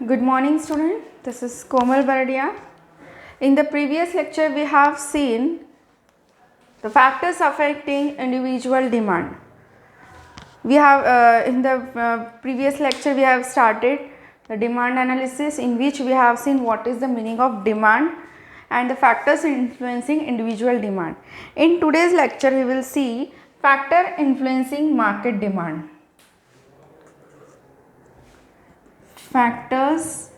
Good morning, student. This is Komal Baradia. In the previous lecture, we have seen the factors affecting individual demand. We have in the previous lecture we have started the demand analysis, in which we have seen what is the meaning of demand and the factors influencing individual demand. In today's lecture, we will see factor influencing market demand. Factors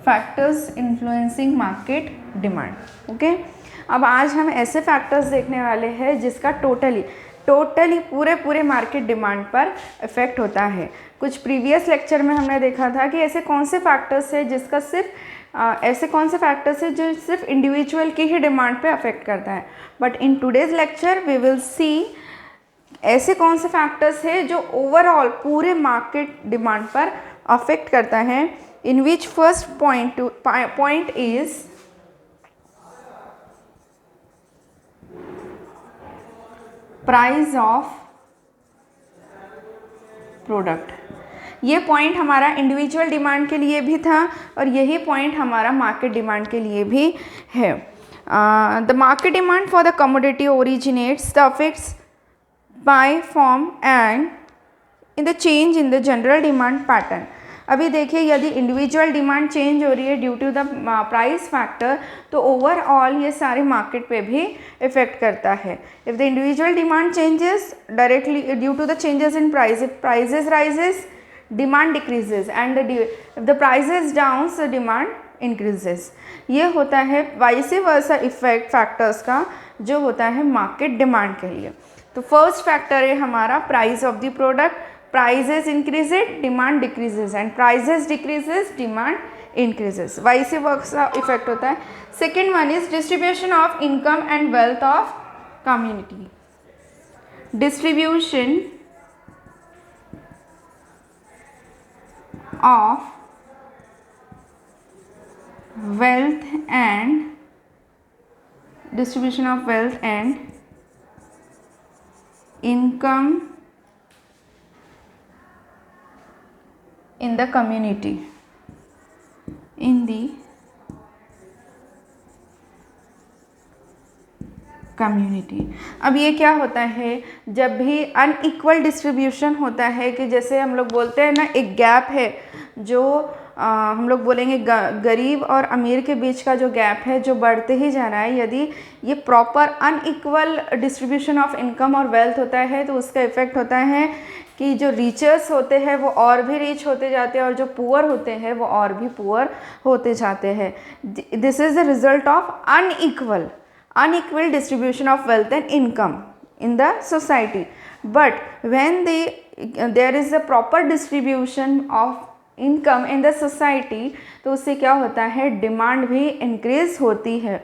factors influencing market demand. Okay, अब आज हम ऐसे factors देखने वाले हैं जिसका totally पूरे market demand पर इफेक्ट होता है. कुछ प्रीवियस लेक्चर में हमने देखा था कि ऐसे कौन से फैक्टर्स है जिसका ऐसे कौन से फैक्टर्स है जो सिर्फ इंडिविजुअल की ही डिमांड पे अफेक्ट करता है. But in today's lecture we will see ऐसे कौन से फैक्टर्स है जो ओवरऑल पूरे मार्केट डिमांड पर अफेक्ट करता है. In which first point is price of product. ये पॉइंट हमारा इंडिविजुअल डिमांड के लिए भी था और यही पॉइंट हमारा मार्केट डिमांड के लिए भी है. The market demand for the commodity originates the affects by form and in the change in the general demand pattern. अभी देखिए, यदि इंडिविजुअल डिमांड चेंज हो रही है due to the price factor, तो ओवरऑल ये सारे मार्केट पे भी इफेक्ट करता है. If the individual demand changes directly due to the changes in price, if prices rises demand decreases and if the prices downs the demand increases. ये होता है वाइस वर्सा इफेक्ट फैक्टर्स का जो होता है मार्केट डिमांड के लिए. तो फर्स्ट फैक्टर है हमारा price of the product. Prices increases, demand decreases, and prices decreases, demand increases. Vice versa effect होता है. Second one is distribution of income and wealth of community. Distribution of wealth and income in the community. अब ये क्या होता है, जब भी unequal distribution होता है, कि जैसे हम लोग बोलते हैं ना, एक गैप है जो हम लोग बोलेंगे गरीब और अमीर के बीच का जो गैप है जो बढ़ते ही जा रहा है. यदि ये proper unequal distribution of income और वेल्थ होता है तो उसका इफेक्ट होता है कि जो रिचर्स होते हैं वो और भी रिच होते जाते हैं और जो पुअर होते हैं वो और भी पुअर होते जाते हैं. This is the result of unequal distribution of wealth and income in the society. But when there is a proper distribution of income in the society, तो उससे क्या होता है, डिमांड भी इंक्रीज होती है.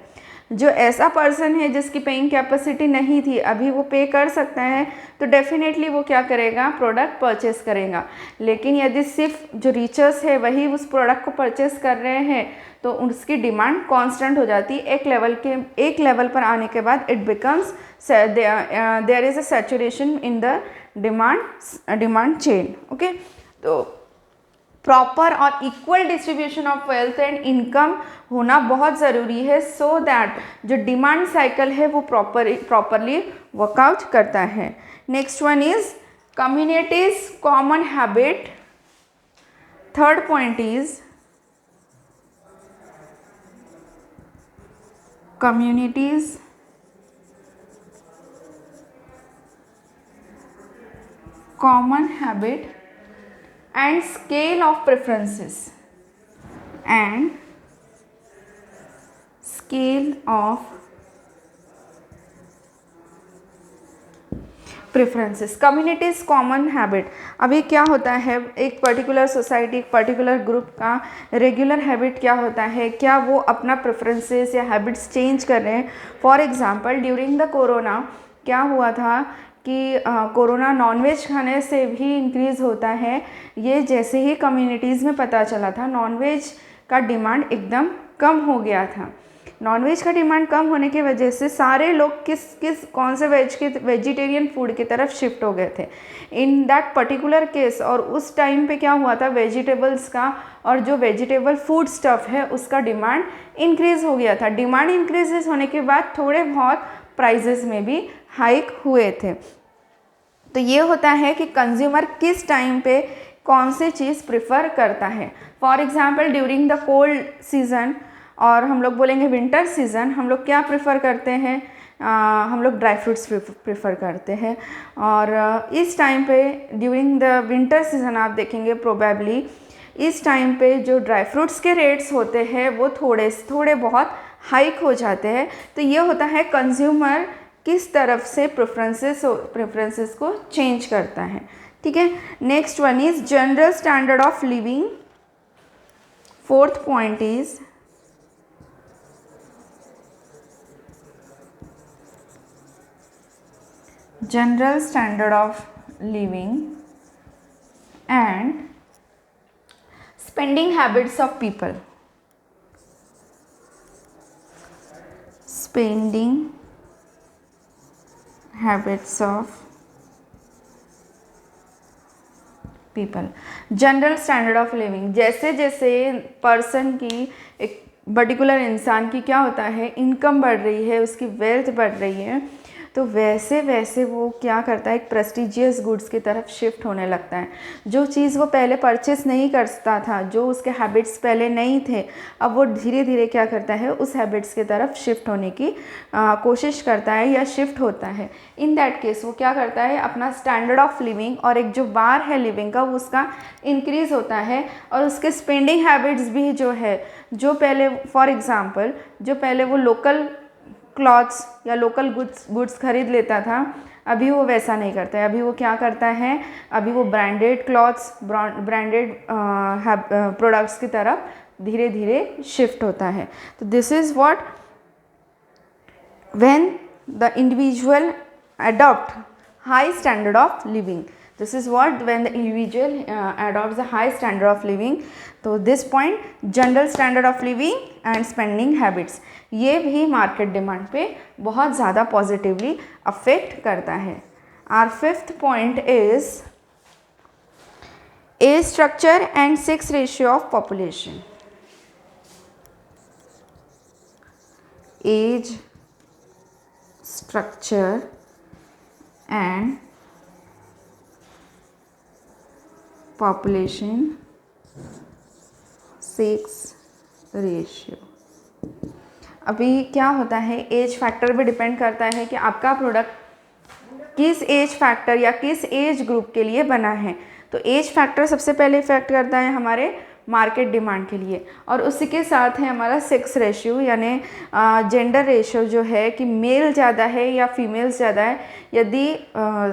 जो ऐसा पर्सन है जिसकी पेइंग कैपेसिटी नहीं थी, अभी वो पे कर सकता है, तो डेफिनेटली वो क्या करेगा, प्रोडक्ट परचेस करेगा. लेकिन यदि सिर्फ जो रिचर्स है वही उस प्रोडक्ट को परचेस कर रहे हैं तो उसकी डिमांड कांस्टेंट हो जाती है. एक लेवल पर आने के बाद it becomes there is a saturation in the demand chain. Okay, तो प्रॉपर और equal distribution of wealth and income होना बहुत ज़रूरी है, सो दैट जो डिमांड साइकिल है वो प्रॉपरली वर्कआउट करता है. Next one is communities common habit. Third point is communities common habit and scale of preferences communities common habit. अभी क्या होता है, एक पर्टिकुलर सोसाइटी, एक पर्टिकुलर ग्रुप का रेगुलर हैबिट क्या होता है, क्या वो अपना प्रेफरेंसेस या हैबिट्स चेंज कर रहे हैं. For example during the corona क्या हुआ था कि कोरोना नॉनवेज खाने से भी इंक्रीज़ होता है. ये जैसे ही कम्युनिटीज़ में पता चला था, नॉनवेज का डिमांड एकदम कम हो गया था। नॉनवेज का डिमांड कम होने की वजह से सारे लोग कौन से वेजिटेरियन फूड की तरफ शिफ्ट हो गए थे इन दैट पर्टिकुलर केस। और उस टाइम पे क्या हुआ था, वेजिटेबल्स का और जो वेजिटेबल फूड स्टफ़ है उसका डिमांड इंक्रीज़ हो गया था। डिमांड इंक्रीज होने के बाद थोड़े बहुत प्राइजेस में भी हाइक हुए थे। तो ये होता है कि कंज्यूमर किस टाइम पे कौन सी चीज़ प्रिफ़र करता है। For example during the cold season और हम लोग बोलेंगे विंटर सीज़न, हम लोग क्या प्रेफर करते हैं, हम लोग ड्राई फ्रूट्स प्रेफर करते हैं। और इस टाइम पे ड्यूरिंग द विंटर सीज़न आप देखेंगे प्रोबेबली इस टाइम पे जो ड्राई फ्रूट्स के रेट्स होते हैं वो थोड़े बहुत हाइक हो जाते हैं। तो ये होता है कंज्यूमर किस तरफ से प्रेफरेंसेस को चेंज करता है। ठीक है, next one is general standard of living. Fourth point is general standard of living and spending habits of people. Spending habits of people. General standard of living, जैसे जैसे पर्सन की, एक पर्टिकुलर इंसान की क्या होता है, इनकम बढ़ रही है, उसकी वेल्थ बढ़ रही है, तो वैसे वैसे वो क्या करता है, एक प्रेस्टिजियस गुड्स की तरफ शिफ्ट होने लगता है। जो चीज़ वो पहले परचेस नहीं करता था, जो उसके हैबिट्स पहले नहीं थे, अब वो धीरे धीरे क्या करता है, उस हैबिट्स की तरफ शिफ्ट होने की कोशिश करता है या शिफ्ट होता है। इन दैट केस वो क्या करता है, अपना स्टैंडर्ड ऑफ लिविंग और एक जो बार है लिविंग का वो उसका इंक्रीज़ होता है। और उसके स्पेंडिंग हैबिट्स भी जो है, जो पहले फॉर एग्ज़ाम्पल जो पहले वो लोकल क्लॉथ्स या लोकल गुड्स खरीद लेता था, अभी वो वैसा नहीं करता है। अभी वो क्या करता है, अभी वो ब्रांडेड क्लॉथ्स, ब्रांडेड प्रोडक्ट्स की तरफ धीरे धीरे शिफ्ट होता है। तो this is what when the individual adopt high standard of living. This is what when the individual adopts the high standard of living. तो this point general standard of living and spending habits, ये भी market demand पे बहुत ज़्यादा positively affect करता है। Our fifth point is age structure and sex ratio of population. Age structure and population sex ratio. अभी क्या होता है, एज फैक्टर भी डिपेंड करता है कि आपका प्रोडक्ट किस एज फैक्टर या किस एज ग्रुप के लिए बना है। तो एज फैक्टर सबसे पहले इफेक्ट करता है हमारे मार्केट डिमांड के लिए, और उसी के साथ है हमारा सेक्स रेशियो यानी जेंडर रेशियो जो है कि मेल ज़्यादा है या फीमेल्स ज़्यादा है। यदि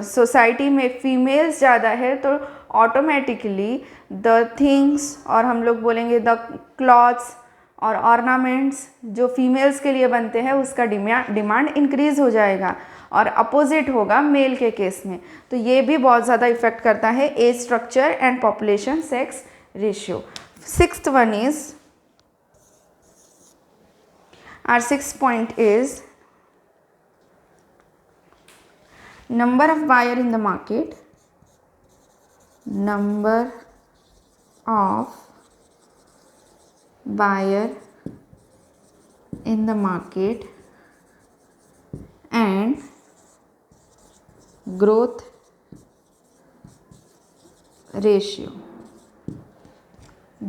सोसाइटी में फीमेल्स ज़्यादा है तो ऑटोमेटिकली द थिंग्स, और हम लोग बोलेंगे द क्लॉथ्स और ऑर्नामेंट्स जो फीमेल्स के लिए बनते हैं उसका डिमांड इंक्रीज़ हो जाएगा, और अपोजिट होगा मेल के केस में। तो ये भी बहुत ज़्यादा इफेक्ट करता है age structure and population sex ratio. Sixth one is, our sixth point is number of buyer in the market, number of buyer in the market and growth ratio।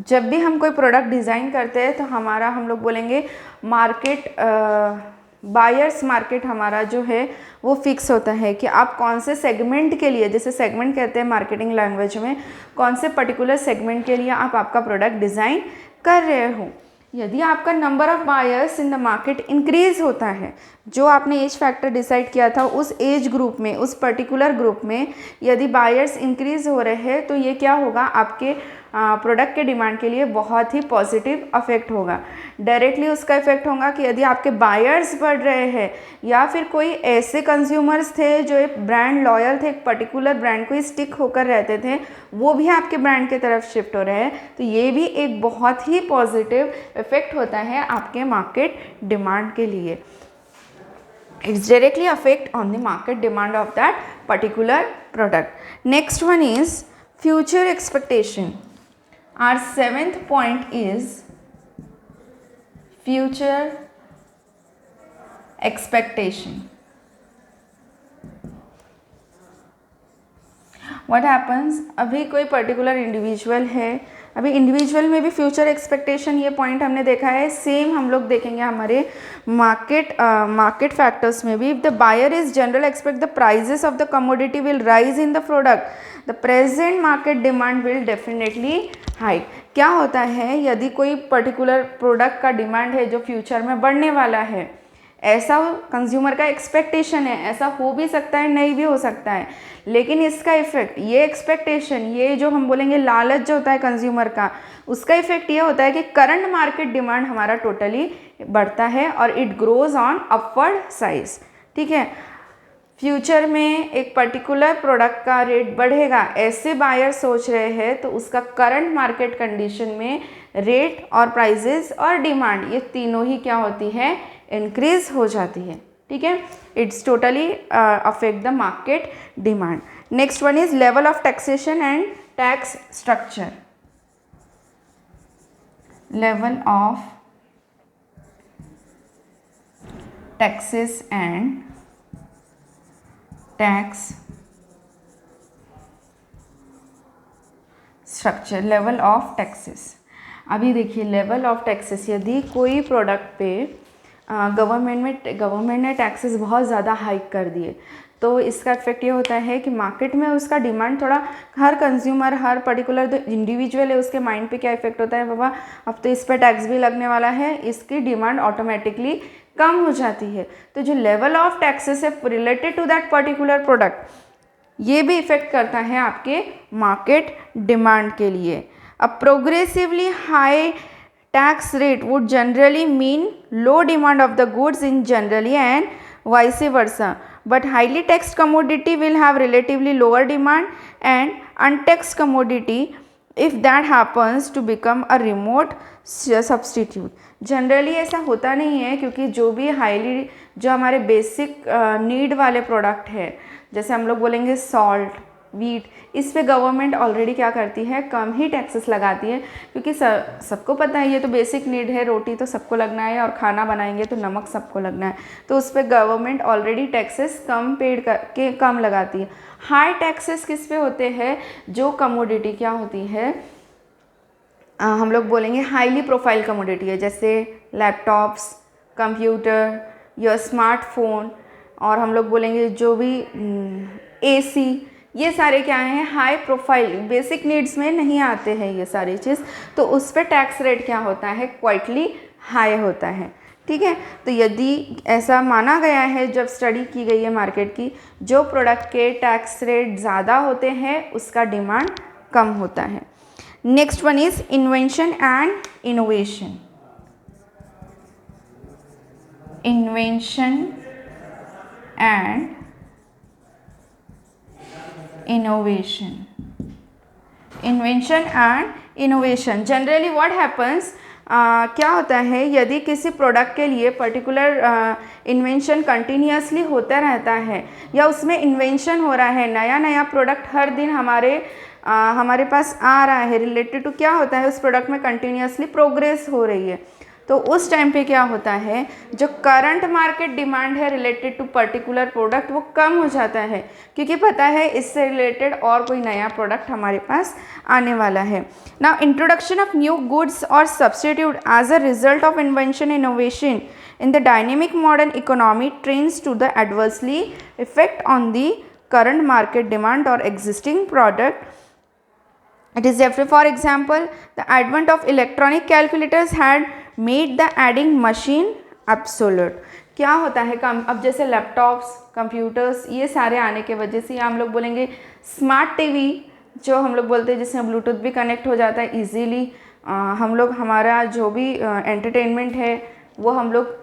जब भी हम कोई प्रोडक्ट डिज़ाइन करते हैं तो हमारा, हम लोग बोलेंगे मार्केट, बायर्स मार्केट हमारा जो है वो फिक्स होता है कि आप कौन से सेगमेंट के लिए, जैसे सेगमेंट कहते हैं मार्केटिंग लैंग्वेज में, कौन से पर्टिकुलर सेगमेंट के लिए आप आपका प्रोडक्ट डिज़ाइन कर रहे हो। यदि आपका number of buyers in the market increase होता है, जो आपने एज फैक्टर डिसाइड किया था उस एज ग्रुप में, उस पर्टिकुलर ग्रुप में यदि बायर्स इंक्रीज़ हो रहे हैं तो ये क्या होगा, आपके प्रोडक्ट के डिमांड के लिए बहुत ही पॉजिटिव अफेक्ट होगा। डायरेक्टली उसका इफेक्ट होगा कि यदि आपके बायर्स बढ़ रहे हैं या फिर कोई ऐसे कंज्यूमर्स थे जो एक ब्रांड लॉयल थे, एक पर्टिकुलर ब्रांड को ही स्टिक होकर रहते थे, वो भी आपके ब्रांड की तरफ शिफ्ट हो रहे हैं, तो ये भी एक बहुत ही पॉजिटिव इफेक्ट होता है आपके मार्केट डिमांड के लिए। It's directly affect on the market demand of that particular product. Next one is future expectation. Our seventh point is future expectation. What happens, अभी कोई पर्टिकुलर इंडिविजुअल है, अभी इंडिविजुअल में भी फ्यूचर एक्सपेक्टेशन ये point हमने देखा है, सेम हम लोग देखेंगे हमारे मार्केट फैक्टर्स में भी। If the buyer is general expect the prices of the commodity will rise in the product, the present market demand will definitely hike. क्या होता है, यदि कोई पर्टिकुलर प्रोडक्ट का डिमांड है जो फ्यूचर में बढ़ने वाला है, ऐसा कंज्यूमर का एक्सपेक्टेशन है, ऐसा हो भी सकता है नहीं भी हो सकता है, लेकिन इसका इफेक्ट, ये एक्सपेक्टेशन, ये जो हम बोलेंगे लालच जो होता है कंज्यूमर का, उसका इफेक्ट ये होता है कि करंट मार्केट डिमांड हमारा टोटली बढ़ता है और it grows on upward size. ठीक है, फ्यूचर में एक पर्टिकुलर प्रोडक्ट का रेट बढ़ेगा, ऐसे बायर सोच रहे हैं, तो उसका करंट मार्केट कंडीशन में रेट और प्राइजेस और डिमांड, ये तीनों ही क्या होती है, इंक्रीज हो जाती है। ठीक है, it's totally affect the market demand. Next one is level of taxation and tax structure. Level of taxes and tax structure. Level of taxes, अभी देखिए लेवल ऑफ टैक्सेस, यदि कोई प्रोडक्ट पे गवर्नमेंट ने टैक्सेस बहुत ज़्यादा हाइक कर दिए, तो इसका इफेक्ट ये होता है कि मार्केट में उसका डिमांड थोड़ा, हर कंज्यूमर, हर पर्टिकुलर जो इंडिविजुअल है उसके माइंड पे क्या इफेक्ट होता है, बाबा अब तो इस पर टैक्स भी लगने वाला है, इसकी डिमांड ऑटोमेटिकली कम हो जाती है। तो जो लेवल ऑफ टैक्सेस है related to that particular product, ये भी इफेक्ट करता है आपके मार्केट डिमांड के लिए। A progressively high tax rate would generally mean low demand of the goods in generally and vice versa, but highly taxed commodity will have relatively lower demand and untaxed commodity, if that happens, to become a remote substitute. Generally ऐसा होता नहीं है, क्योंकि जो भी highly, जो हमारे basic need वाले प्रोडक्ट है, जैसे हम लोग बोलेंगे सॉल्ट, वीट, इस पे गवर्नमेंट ऑलरेडी क्या करती है, कम ही टैक्सेस लगाती है, क्योंकि सबको पता है ये तो बेसिक नीड है, रोटी तो सबको लगना है और खाना बनाएंगे तो नमक सबको लगना है, तो उस पर गवर्नमेंट ऑलरेडी टैक्सेस कम पेड करके कम लगाती है। हाई टैक्सेस किस पे होते हैं, जो कमोडिटी क्या होती है, हम लोग बोलेंगे हाईली प्रोफाइल कमोडिटी है, जैसे लैपटॉप्स, कंप्यूटर या स्मार्टफोन, और हम लोग बोलेंगे जो भी एसी, ये सारे क्या हैं, हाई प्रोफाइल, बेसिक नीड्स में नहीं आते हैं ये सारी चीज़, तो उस पर टैक्स रेट क्या होता है, क्वाइटली हाई होता है। ठीक है, तो यदि ऐसा माना गया है, जब स्टडी की गई है मार्केट की, जो प्रोडक्ट के टैक्स रेट ज़्यादा होते हैं उसका डिमांड कम होता है। Next one is invention and innovation. Invention and innovation. Invention and innovation, generally what happens, क्या होता है, यदि किसी प्रोडक्ट के लिए पर्टिकुलर इन्वेंशन कंटिन्यूसली होता रहता है, या उसमें इन्वेंशन हो रहा है, नया नया प्रोडक्ट हर दिन हमारे पास आ रहा है, रिलेटेड टू क्या होता है, उस प्रोडक्ट में कंटिन्यूसली प्रोग्रेस हो रही है, तो उस टाइम पे क्या होता है, जो करंट मार्केट डिमांड है रिलेटेड टू पर्टिकुलर प्रोडक्ट, वो कम हो जाता है, क्योंकि पता है इससे रिलेटेड और कोई नया प्रोडक्ट हमारे पास आने वाला है। Now introduction of new goods और substitute as a result of invention innovation in the dynamic modern economy trends to the adversely effect on the current market demand और existing product. It is therefore, for example, the advent of electronic calculators had made the adding machine absolute. क्या होता है, अब जैसे laptops, computers, ये सारे आने के वजह से हम लोग बोलेंगे स्मार्ट टीवी, जो हम लोग बोलते हैं जिसमें ब्लूटूथ भी कनेक्ट हो जाता है इजीली, हम लोग हमारा जो भी एंटरटेनमेंट है वो हम लोग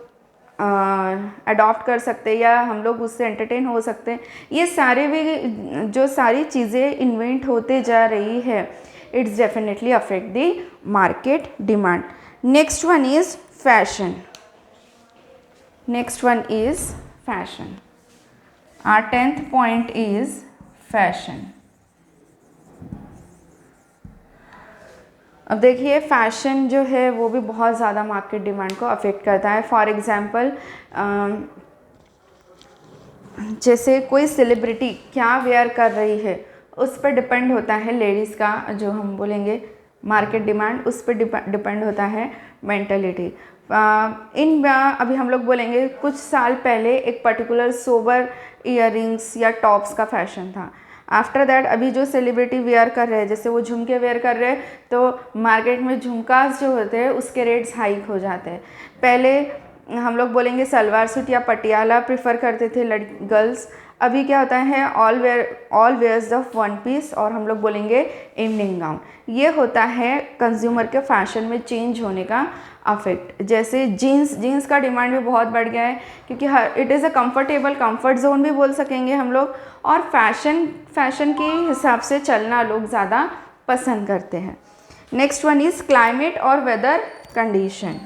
अडॉप्ट कर सकते हैं या हम लोग उससे एंटरटेन हो सकते हैं। ये सारे भी जो सारी चीज़ें इन्वेंट होते जा रही है, it's definitely affect the market demand. Next one is fashion. Next one is fashion. Our 10th point is fashion। अब देखिए फैशन जो है वो भी बहुत ज़्यादा मार्केट डिमांड को अफेक्ट करता है। फॉर एग्ज़ाम्पल जैसे कोई सेलिब्रिटी क्या वेयर कर रही है उस पर डिपेंड होता है लेडीज़ का जो हम बोलेंगे मार्केट डिमांड, उस पर डिपेंड होता है मेंटलिटी। अभी हम लोग बोलेंगे कुछ साल पहले एक पर्टिकुलर सोबर इयररिंग्स या टॉप्स का फैशन था। आफ्टर दैट अभी जो सेलिब्रिटी वेयर कर रहे हैं, जैसे वो झुमके वेयर कर रहे हैं तो मार्केट में झुमकास जो होते हैं उसके रेट्स हाइक हो जाते हैं। पहले हम लोग बोलेंगे सलवार सूट या पटियाला प्रेफर करते थे गर्ल्स, अभी क्या होता है all wears the one piece और हम लोग बोलेंगे इवनिंग गाउन। ये होता है कंज्यूमर के फैशन में चेंज होने का अफेक्ट। जैसे जीन्स का डिमांड भी बहुत बढ़ गया है क्योंकि it is a comfort zone भी बोल सकेंगे हम लोग, और फैशन के हिसाब से चलना लोग ज़्यादा पसंद करते हैं। नेक्स्ट वन इज़ क्लाइमेट और weather condition.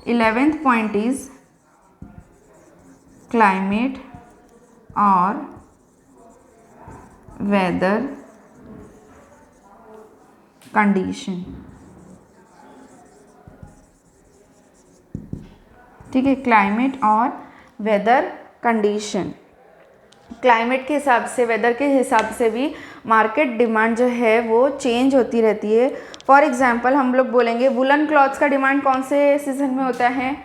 11th point is climate और वेदर कंडीशन। ठीक है, क्लाइमेट और वेदर कंडीशन। क्लाइमेट के हिसाब से, वेदर के हिसाब से भी मार्केट डिमांड जो है वो चेंज होती रहती है। फॉर एग्जांपल हम लोग बोलेंगे वुलन क्लॉथ्स का डिमांड कौन से सीज़न में होता है?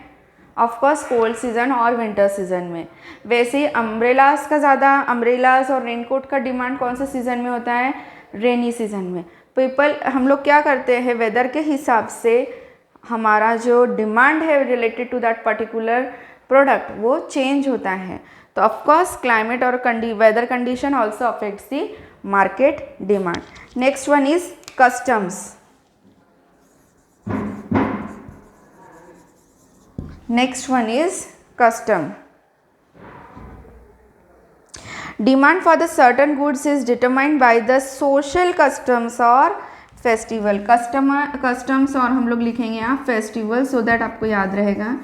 ऑफकोर्स कोल्ड सीज़न और विंटर सीज़न में। वैसे ही अम्ब्रेलास और रेनकोट का डिमांड कौन से सीज़न में होता है? रेनी सीज़न में। हम लोग क्या करते हैं, वेदर के हिसाब से हमारा जो डिमांड है related to that particular product वो चेंज होता है। तो ऑफकोर्स क्लाइमेट और weather condition also affects the market demand. Next one is customs. Next one is custom. Demand for the certain goods is determined by the social customs और festival. Customs और हम लोग लिखेंगे यहाँ फेस्टिवल सो दैट आपको याद रहेगा।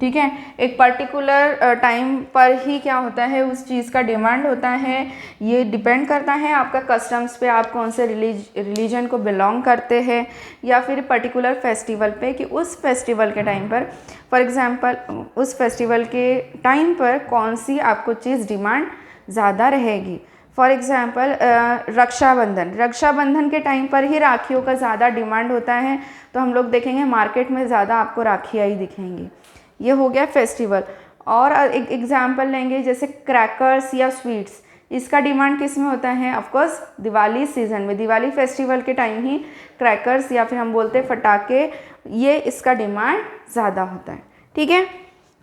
ठीक है, एक पर्टिकुलर टाइम पर ही क्या होता है उस चीज़ का डिमांड होता है। ये डिपेंड करता है आपका कस्टम्स पे, आप कौन से रिलीजन को बिलोंग करते हैं या फिर पर्टिकुलर फेस्टिवल पे कि उस फेस्टिवल के टाइम पर, फॉर एग्जांपल उस फेस्टिवल के टाइम पर कौन सी आपको चीज़ डिमांड ज़्यादा रहेगी। फॉर एग्जांपल रक्षाबंधन के टाइम पर ही राखियों का ज़्यादा डिमांड होता है, तो हम लोग देखेंगे मार्केट में ज़्यादा आपको राखियाँ ही दिखेंगी। ये हो गया फेस्टिवल। और एक एग्जांपल लेंगे जैसे क्रैकर्स या स्वीट्स, इसका डिमांड किस में होता है? ऑफकोर्स दिवाली सीजन में, दिवाली फेस्टिवल के टाइम ही क्रैकर्स या फिर हम बोलते हैं फटाके, ये इसका डिमांड ज़्यादा होता है। ठीक है,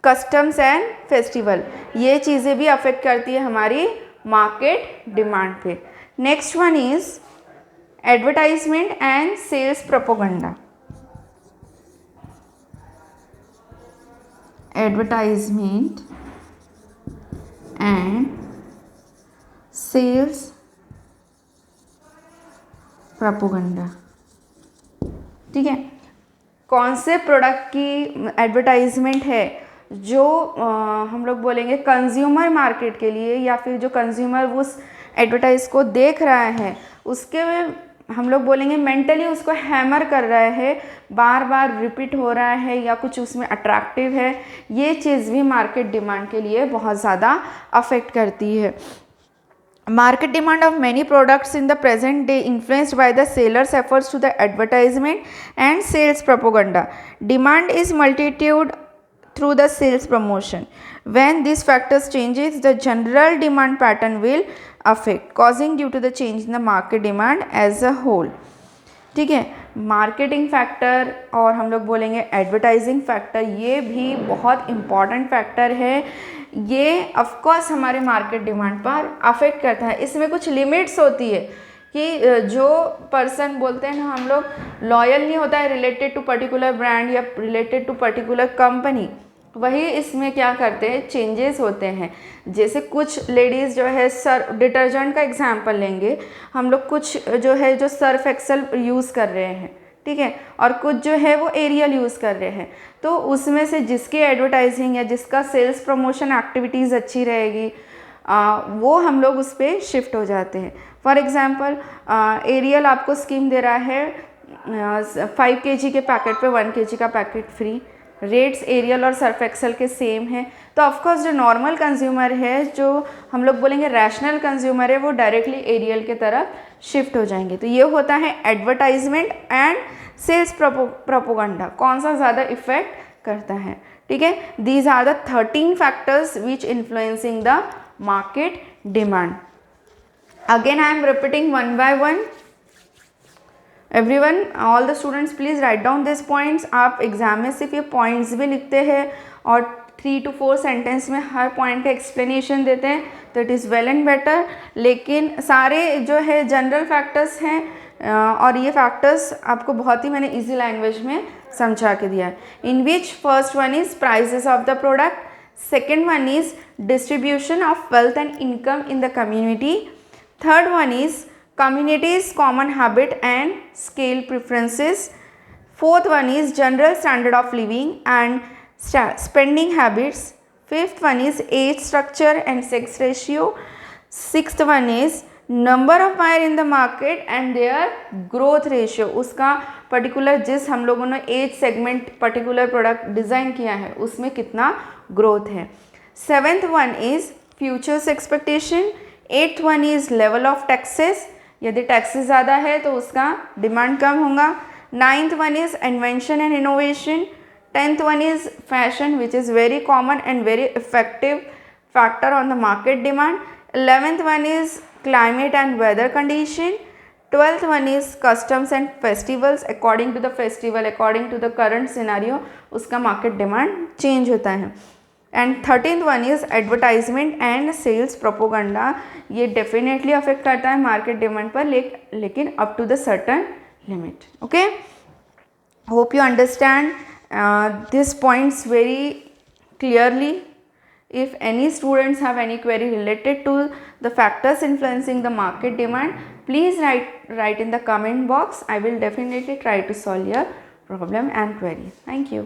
कस्टम्स एंड फेस्टिवल ये चीज़ें भी अफेक्ट करती है हमारी मार्केट डिमांड पे। Next one is advertisement and sales propaganda. Advertisement and sales propaganda. ठीक है, कौन से प्रोडक्ट की एडवर्टाइजमेंट है जो हम लोग बोलेंगे कंज्यूमर मार्केट के लिए, या फिर जो कंज्यूमर उस एडवर्टाइज को देख रहा है उसके में हम लोग बोलेंगे मेंटली उसको हैमर कर रहा है, बार बार रिपीट हो रहा है या कुछ उसमें अट्रैक्टिव है, ये चीज़ भी मार्केट डिमांड के लिए बहुत ज़्यादा अफेक्ट करती है। Market demand of many products in the present day influenced by the seller's efforts to the advertisement and sales propaganda. Demand is multitude through the sales promotion. When these factors changes, the general demand pattern will affect, causing due to the change in the market demand as a whole. ठीक है, marketing factor और हम लोग बोलेंगे advertising factor, ये भी बहुत important factor है। ये ऑफकोर्स हमारे मार्केट डिमांड पर अफेक्ट करता है। इसमें कुछ लिमिट्स होती है कि जो पर्सन बोलते हैं ना हम लोग लॉयल नहीं होता है रिलेटेड टू पर्टिकुलर ब्रांड या रिलेटेड टू पर्टिकुलर कंपनी, वही इसमें क्या करते हैं चेंजेस होते हैं। जैसे कुछ लेडीज़ जो है डिटर्जेंट का एग्जांपल लेंगे हम लोग, कुछ जो है जो सर्फ एक्सेल यूज़ कर रहे हैं, ठीक है, और कुछ जो है वो एरियल यूज़ कर रहे हैं, तो उसमें से जिसकी एडवर्टाइजिंग या जिसका सेल्स प्रमोशन एक्टिविटीज़ अच्छी रहेगी वो हम लोग उस पर शिफ्ट हो जाते हैं। फॉर एग्ज़ाम्पल एरियल आपको स्कीम दे रहा है 5 kg के पैकेट पे 1 kg का पैकेट फ्री, रेट्स एरियल और सर्फ एक्सेल के सेम हैं, तो ऑफकोर्स जो नॉर्मल कंज्यूमर है, जो हम लोग बोलेंगे रैशनल कंज्यूमर है, वो डायरेक्टली एरियल के तरफ शिफ्ट हो जाएंगे। तो ये होता है एडवर्टाइजमेंट एंड सेल्स प्रोपोगंडा, कौन सा ज़्यादा इफेक्ट करता है, ठीक है। These are the 13 factors which influencing the market demand. Again I am repeating one by one. Everyone, all the students please write down this points. आप एग्जाम में सिर्फ ये पॉइंट्स भी लिखते हैं और 3 to 4 सेंटेंस में हर पॉइंट का एक्सप्लेनेशन देते हैं, तो it is well and better. लेकिन सारे जो है जनरल फैक्टर्स हैं और ये फैक्टर्स आपको बहुत ही मैंने इजी लैंग्वेज में समझा के दिया है। In which first one is prices of the product, second one is distribution of wealth and income in the community, third one is communities common habit and scale preferences, fourth one is general standard of living and spending habits, fifth one is age structure and sex ratio, sixth one is number of buyer in the market and their growth ratio, उसका particular जिस हम लोगों ने age segment particular product design किया है उसमें कितना growth है। Seventh one is futures expectation, eighth one is level of taxes, यदि टैक्सेस ज़्यादा है तो उसका डिमांड कम होगा। Ninth one is invention and innovation, tenth one is fashion which is very common and very effective factor on the market demand, 11th one is climate and weather condition, 12th one is customs and festivals, according to the festival according to the current scenario उसका market demand change होता है, and 13th one is advertisement and sales propaganda. ये definitely affect करता है market demand पर, लेकिन up to the certain limit. Okay, hope you understand this points very clearly. If any students have any query related to the factors influencing the market demand, please write in the comment box. I will definitely try to solve your problem and query. Thank you.